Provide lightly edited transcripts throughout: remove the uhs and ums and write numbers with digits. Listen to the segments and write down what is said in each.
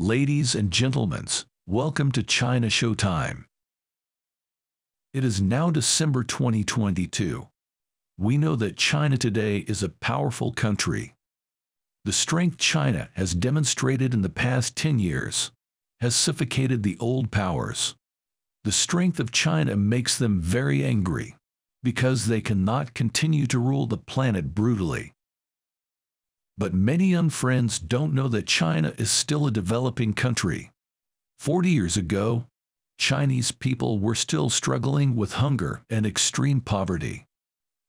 Ladies and gentlemen, welcome to China Showtime. It is now December 2022. We know that China today is a powerful country. The strength China has demonstrated in the past 10 years has suffocated the old powers. The strength of China makes them very angry because they cannot continue to rule the planet brutally. But many young friends don't know that China is still a developing country. 40 years ago, Chinese people were still struggling with hunger and extreme poverty.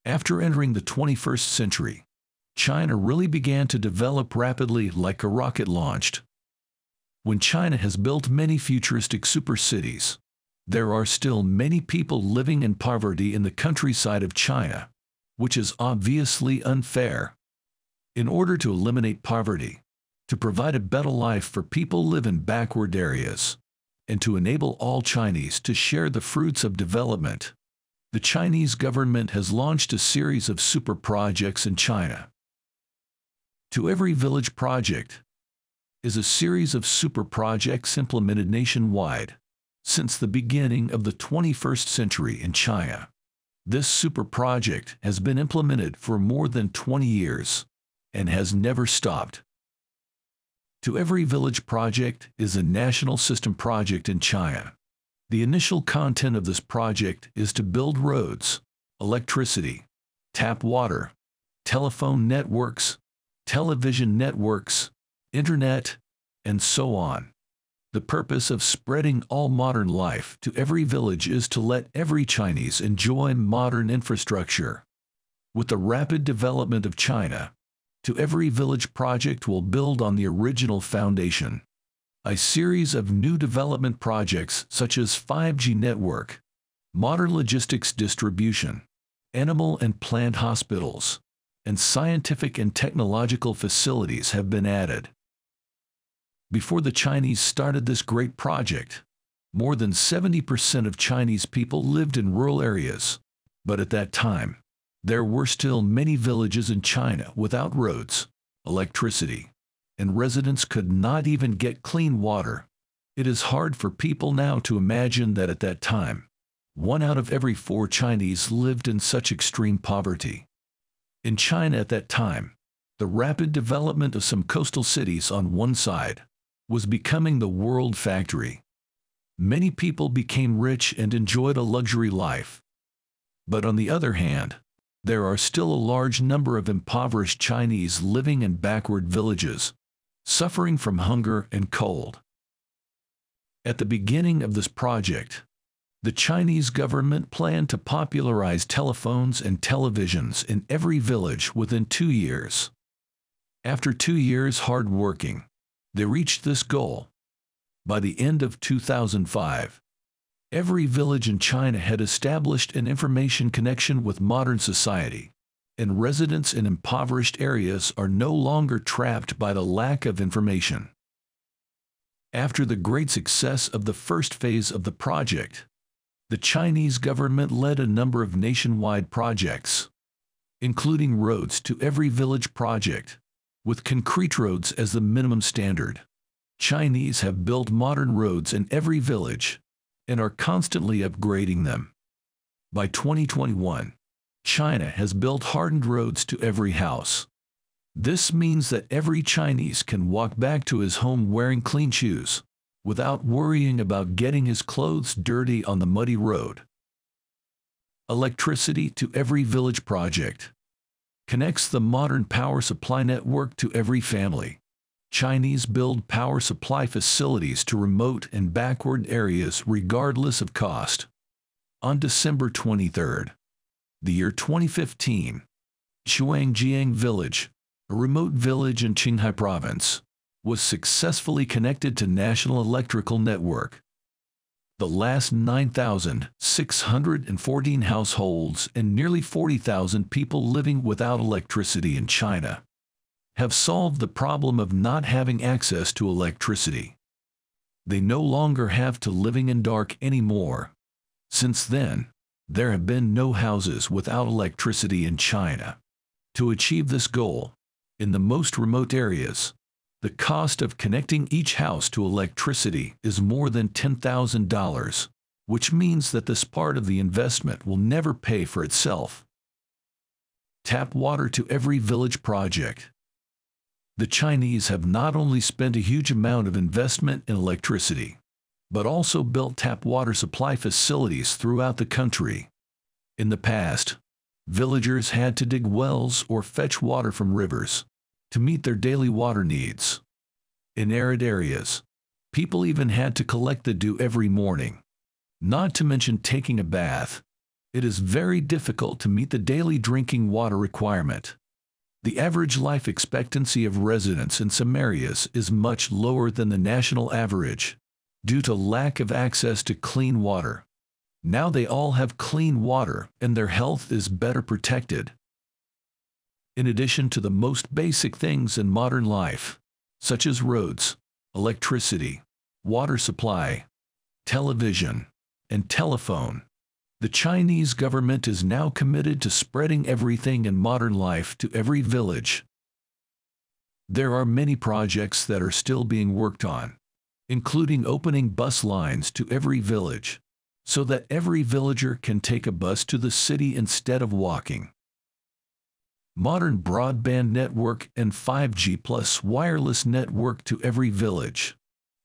After entering the 21st century, China really began to develop rapidly like a rocket launched. When China has built many futuristic super cities, there are still many people living in poverty in the countryside of China, which is obviously unfair. In order to eliminate poverty, to provide a better life for people live in backward areas, and to enable all Chinese to share the fruits of development, the Chinese government has launched a series of super projects in China. To Every Village project is a series of super projects implemented nationwide since the beginning of the 21st century in China. This super project has been implemented for more than 20 years and has never stopped. To Every Village project is a national system project in China. The initial content of this project is to build roads, electricity, tap water, telephone networks, television networks, internet, and so on. The purpose of spreading all modern life to every village is to let every Chinese enjoy modern infrastructure. With the rapid development of China, To Every Village project will build on the original foundation. A series of new development projects such as 5G network, modern logistics distribution, animal and plant hospitals, and scientific and technological facilities have been added. Before the Chinese started this great project, more than 70% of Chinese people lived in rural areas, but at that time, there were still many villages in China without roads, electricity, and residents could not even get clean water. It is hard for people now to imagine that at that time, 1 out of every 4 Chinese lived in such extreme poverty. In China at that time, the rapid development of some coastal cities on one side was becoming the world factory. Many people became rich and enjoyed a luxury life. But on the other hand, there are still a large number of impoverished Chinese living in backward villages, suffering from hunger and cold. At the beginning of this project, the Chinese government planned to popularize telephones and televisions in every village within 2 years. After 2 years hard working, they reached this goal. By the end of 2005, every village in China had established an information connection with modern society, and residents in impoverished areas are no longer trapped by the lack of information. After the great success of the first phase of the project, the Chinese government led a number of nationwide projects, including Roads to Every Village project, with concrete roads as the minimum standard. Chinese have built modern roads in every village and are constantly upgrading them. By 2021, China has built hardened roads to every house. This means that every Chinese can walk back to his home wearing clean shoes, without worrying about getting his clothes dirty on the muddy road. Electricity to Every Village project connects the modern power supply network to every family. Chinese build power supply facilities to remote and backward areas regardless of cost. On December 23, the year 2015, Shuangjiang Village, a remote village in Qinghai Province, was successfully connected to National Electrical Network. The last 9,614 households and nearly 40,000 people living without electricity in China have solved the problem of not having access to electricity. They no longer have to living in dark anymore. Since then, there have been no houses without electricity in China. To achieve this goal, in the most remote areas, The cost of connecting each house to electricity is more than $10,000, which means that this part of the investment will never pay for itself. Tap water to every village project. The Chinese have not only spent a huge amount of investment in electricity, but also built tap water supply facilities throughout the country. In the past, villagers had to dig wells or fetch water from rivers to meet their daily water needs. In arid areas, people even had to collect the dew every morning. Not to mention taking a bath. It is very difficult to meet the daily drinking water requirement. The average life expectancy of residents in some areas is much lower than the national average, due to lack of access to clean water. Now they all have clean water and their health is better protected. In addition to the most basic things in modern life, such as roads, electricity, water supply, television, and telephone, the Chinese government is now committed to spreading everything in modern life to every village. There are many projects that are still being worked on, including opening bus lines to every village, so that every villager can take a bus to the city instead of walking. Modern broadband network and 5G plus wireless network to every village.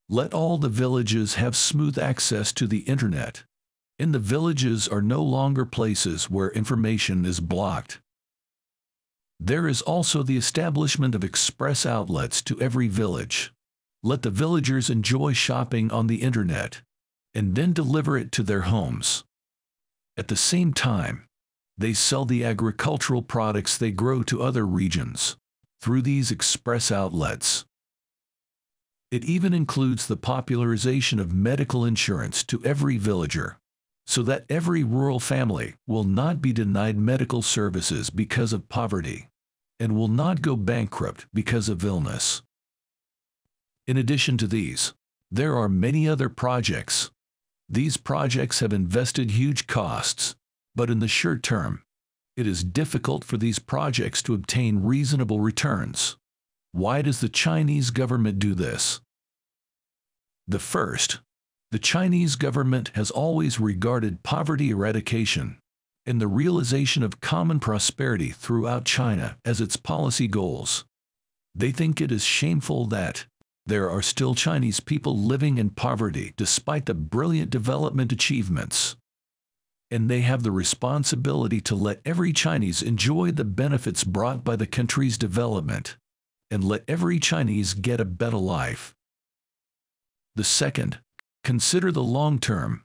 Let all the villages have smooth access to the internet. And the villages are no longer places where information is blocked. There is also the establishment of express outlets to every village. Let the villagers enjoy shopping on the internet, and then deliver it to their homes. At the same time, they sell the agricultural products they grow to other regions through these express outlets. It even includes the popularization of medical insurance to every villager, so that every rural family will not be denied medical services because of poverty, and will not go bankrupt because of illness. In addition to these, there are many other projects. These projects have invested huge costs, but in the short term, it is difficult for these projects to obtain reasonable returns. Why does the Chinese government do this? The Chinese government has always regarded poverty eradication and the realization of common prosperity throughout China as its policy goals. They think it is shameful that there are still Chinese people living in poverty despite the brilliant development achievements. And they have the responsibility to let every Chinese enjoy the benefits brought by the country's development, and let every Chinese get a better life. The second, consider the long term.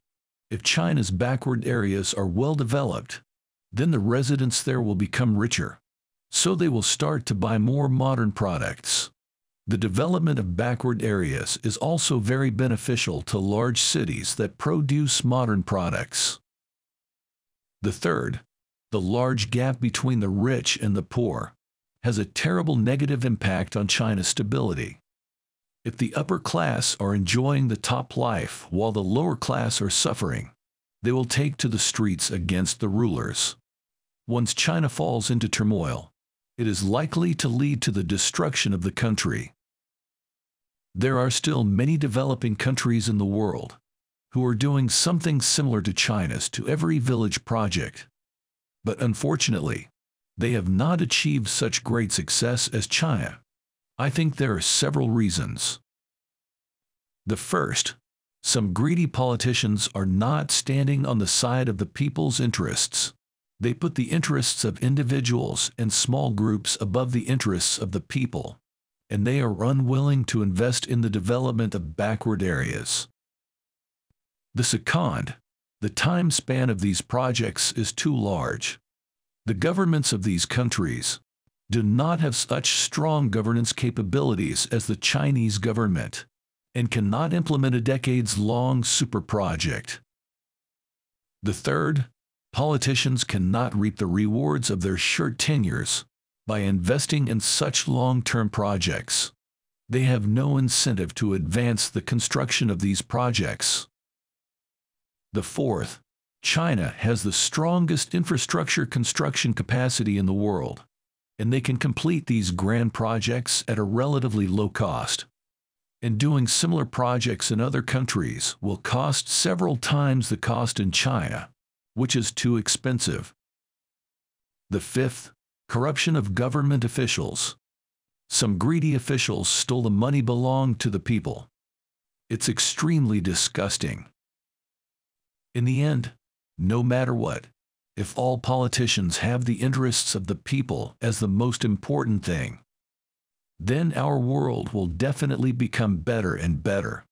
If China's backward areas are well developed, then the residents there will become richer, so they will start to buy more modern products. The development of backward areas is also very beneficial to large cities that produce modern products. The third, the large gap between the rich and the poor, has a terrible negative impact on China's stability. If the upper class are enjoying the top life while the lower class are suffering, they will take to the streets against the rulers. Once China falls into turmoil, it is likely to lead to the destruction of the country. There are still many developing countries in the world who are doing something similar to China's to every village project. But unfortunately, they have not achieved such great success as China. I think there are several reasons. The first, some greedy politicians are not standing on the side of the people's interests. They put the interests of individuals and small groups above the interests of the people, and they are unwilling to invest in the development of backward areas. The second, the time span of these projects is too large. The governments of these countries do not have such strong governance capabilities as the Chinese government, and cannot implement a decades-long super project. The third, politicians cannot reap the rewards of their short tenures by investing in such long-term projects. They have no incentive to advance the construction of these projects. The fourth, China has the strongest infrastructure construction capacity in the world. and they can complete these grand projects at a relatively low cost. And doing similar projects in other countries will cost several times the cost in China, which is too expensive. The fifth, corruption of government officials. Some greedy officials stole the money belonged to the people. It's extremely disgusting. In the end, no matter what, if all politicians have the interests of the people as the most important thing, then our world will definitely become better and better.